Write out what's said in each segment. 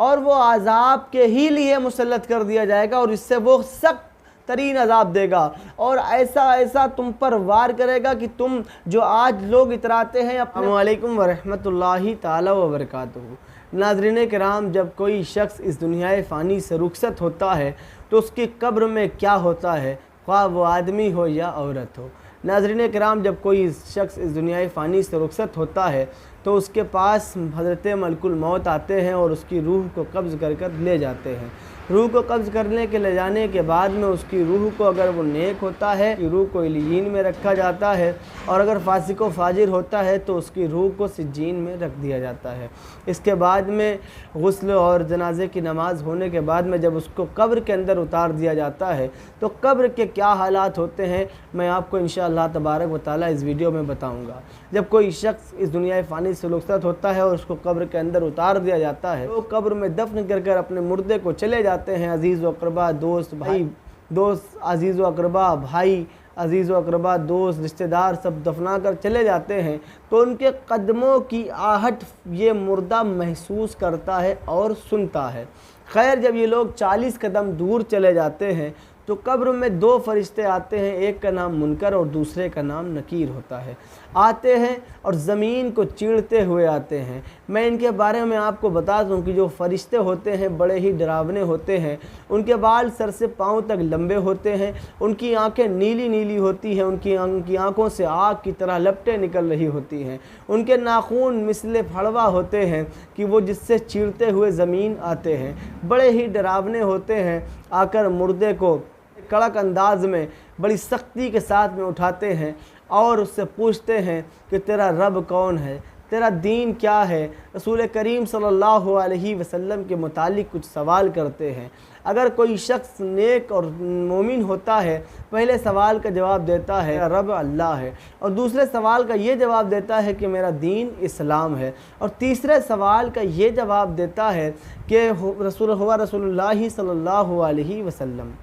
और वो अज़ाब के ही लिए मुसल्लत कर दिया जाएगा और इससे वो सख्त तरीन अज़ाब देगा और ऐसा ऐसा तुम पर वार करेगा कि तुम जो आज लोग इतराते हैं। अस्सलामु अलैकुम वरहमतुल्लाहि ताला व बरकातुहू। नाज़रीन किराम, जब कोई शख्स इस दुनिया फ़ानी से रुखसत होता है तो उसकी कब्र में क्या होता है, ख्वाह वो आदमी हो या औरत हो। नाज़रीन किराम, जब कोई शख्स इस दुनिया फ़ानी से रुखसत होता है तो उसके पास हज़रत मलकुल मौत आते हैं और उसकी रूह को कब्ज़ कर कर ले जाते हैं। रूह को कब्ज़ करने के ले जाने के बाद में उसकी रूह को, अगर वो नेक होता है, रूह को इल्लीयीन में रखा जाता है और अगर फासिक व फाजिर होता है तो उसकी रूह को सिज्जीन में रख दिया जाता है। इसके बाद में गुस्ल और जनाजे की नमाज़ होने के बाद में जब उसको कब्र के अंदर उतार दिया जाता है तो कब्र के क्या हालात होते हैं मैं आपको इंशाअल्लाह तबारक व तआला इस वीडियो में बताऊँगा। जब कोई शख्स इस दुनिया फ़ानी से रुखसत होता है और उसको कब्र के अंदर उतार दिया जाता है तो कब्र में दफन कर कर अपने मुर्दे को चले जाते हैं। अज़ीज़ व अक़रबा, दोस्त, भाई, दोस्त, अज़ीज़ व अक़रबा, भाई, अज़ीज़ व अक़रबा, दोस्त, रिश्तेदार सब दफना कर चले जाते हैं तो उनके कदमों की आहट ये मुर्दा महसूस करता है और सुनता है। खैर, जब ये लोग 40 कदम दूर चले जाते हैं तो कब्र में दो फरिश्ते आते हैं, एक का नाम मुनकर और दूसरे का नाम नकीर होता है। आते हैं और ज़मीन को चीरते हुए आते हैं। मैं इनके बारे में आपको बता दूं कि जो फरिश्ते होते हैं बड़े ही डरावने होते हैं। उनके बाल सर से पाँव तक लंबे होते हैं, उनकी आंखें नीली नीली होती हैं, उनकी आंखों से आग की तरह लपटें निकल रही होती हैं। उनके नाखून मिसले फड़वा होते हैं कि वो जिससे चीरते हुए ज़मीन आते हैं। बड़े ही डरावने होते हैं। आकर मुर्दे को कड़क अंदाज में बड़ी सख्ती के साथ में उठाते हैं और उससे पूछते हैं कि तेरा रब कौन है, तेरा दीन क्या है। रसूल करीम सल्लल्लाहु अलैहि वसल्लम के मुतालिक कुछ सवाल करते हैं। अगर कोई शख्स नेक और मोमिन होता है, पहले सवाल का जवाब देता है रब अल्लाह है, और दूसरे सवाल का ये जवाब देता है कि मेरा दीन इस्लाम है, और तीसरे सवाल का ये जवाब देता है कि रसूलुल्लाह सल्लल्लाहु अलैहि वसल्लम,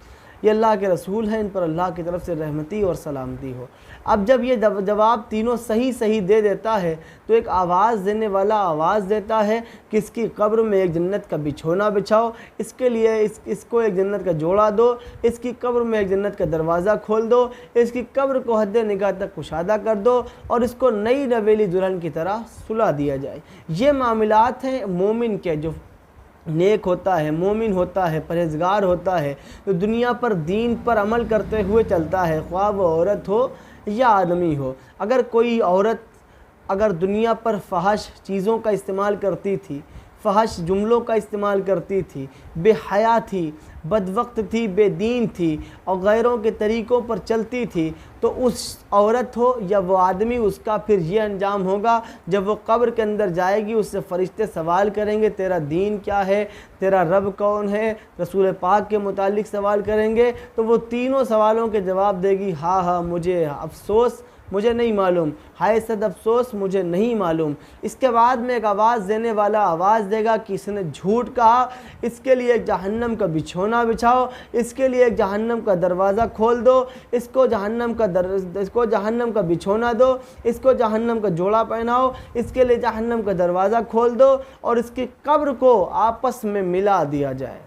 ये अल्लाह के रसूल हैं, इन पर अल्लाह की तरफ से रहमती और सलामती हो। अब जब ये जवाब तीनों सही सही दे देता है तो एक आवाज़ देने वाला आवाज़ देता है कि इसकी कब्र में एक जन्नत का बिछोना बिछाओ, इसके लिए इसको एक जन्नत का जोड़ा दो, इसकी कब्र में एक जन्नत का दरवाज़ा खोल दो, इसकी कब्र को हद निगाह तक कुशादा कर दो और इसको नई नवेली दुल्हन की तरह सुला दिया जाए। ये मामलात हैं मोमिन के। जो नेक होता है, मोमिन होता है, परहेज़गार होता है, तो दुनिया पर दीन पर अमल करते हुए चलता है, ख्वाह वो औरत हो या आदमी हो। अगर कोई औरत अगर दुनिया पर फहश चीज़ों का इस्तेमाल करती थी, फहश जुमलों का इस्तेमाल करती थी, बेहया थी, बदवक्त थी, बेदीन थी और गैरों के तरीक़ों पर चलती थी, तो उस औरत हो या वो आदमी, उसका फिर ये अंजाम होगा। जब वो कब्र के अंदर जाएगी उससे फ़रिश्ते सवाल करेंगे तेरा दीन क्या है, तेरा रब कौन है, रसूल पाक के मुतालिक सवाल करेंगे तो वो तीनों सवालों के जवाब देगी हाँ हाँ मुझे अफ़सोस, मुझे नहीं मालूम, हाय सद अफसोस, मुझे नहीं मालूम। इसके बाद में एक आवाज़ देने वाला आवाज़ देगा कि इसने झूठ कहा, इसके लिए एक जहन्नम का बिछोना बिछाओ, इसके लिए एक जहन्नम का दरवाज़ा खोल दो, इसको जहन्नम का बिछोना दो, इसको जहन्नम का जोड़ा पहनाओ, इसके लिए जहन्नम का दरवाज़ा खोल दो और इसकी कब्र को आपस में मिला दिया जाए।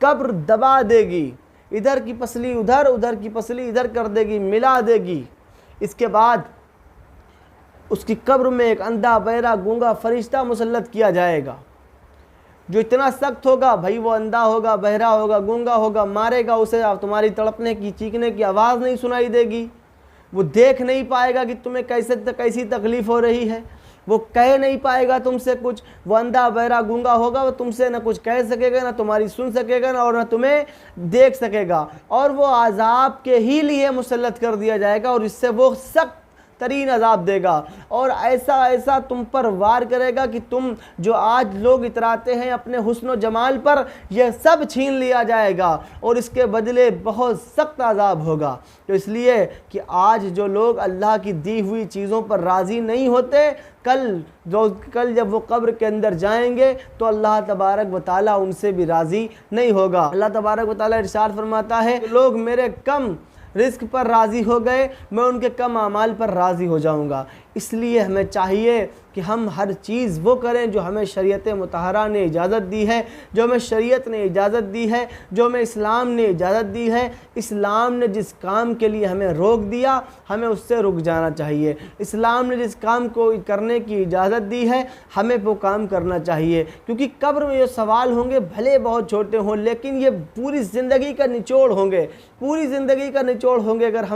कब्र दबा देगी, इधर की पसली उधर, उधर की पसली इधर कर देगी, मिला देगी। इसके बाद उसकी कब्र में एक अंधा, बहरा, गूंगा फरिश्ता मुसल्लत किया जाएगा जो इतना सख्त होगा, भाई वो अंधा होगा, बहरा होगा, गूंगा होगा, मारेगा उसे, आप तुम्हारी तड़पने की, चीखने की आवाज़ नहीं सुनाई देगी। वो देख नहीं पाएगा कि तुम्हें कैसी तकलीफ़ हो रही है, वो कह नहीं पाएगा तुमसे कुछ। वो अंधा, बहरा, गूंगा होगा, वो तुमसे ना कुछ कह सकेगा, ना तुम्हारी सुन सकेगा, ना और ना तुम्हें देख सकेगा, और वो अज़ाब के ही लिए मुसल्लत कर दिया जाएगा और इससे वो सख्त तरीन अज़ाब देगा और ऐसा ऐसा तुम पर वार करेगा कि तुम जो आज लोग इतराते हैं अपने हुस्न व जमाल पर, यह सब छीन लिया जाएगा और इसके बदले बहुत सख्त अज़ाब होगा। तो इसलिए कि आज जो लोग अल्लाह की दी हुई चीज़ों पर राज़ी नहीं होते, कल जब वो कब्र के अंदर जाएंगे तो अल्लाह तबारक व तआला उनसे भी राज़ी नहीं होगा। अल्लाह तबारक व तआला इरशाद फरमाता है, लोग मेरे कम रिस्क पर राज़ी हो गए, मैं उनके कम अमाल पर राज़ी हो जाऊँगा। इसलिए हमें चाहिए कि हम हर चीज़ वो करें जो हमें शरीयत मुतहरा ने इजाज़त दी है, जो हमें शरीयत ने इजाज़त दी है, जो हमें इस्लाम ने इजाज़त दी है। इस्लाम ने जिस काम के लिए हमें रोक दिया, हमें उससे रुक जाना चाहिए। इस्लाम ने जिस काम को करने की इजाज़त दी है, हमें वो काम करना चाहिए, क्योंकि कब्र में ये सवाल होंगे, भले बहुत छोटे हों, लेकिन ये पूरी ज़िंदगी का निचोड़ होंगे, पूरी ज़िंदगी का निचोड़ होंगे। अगर हम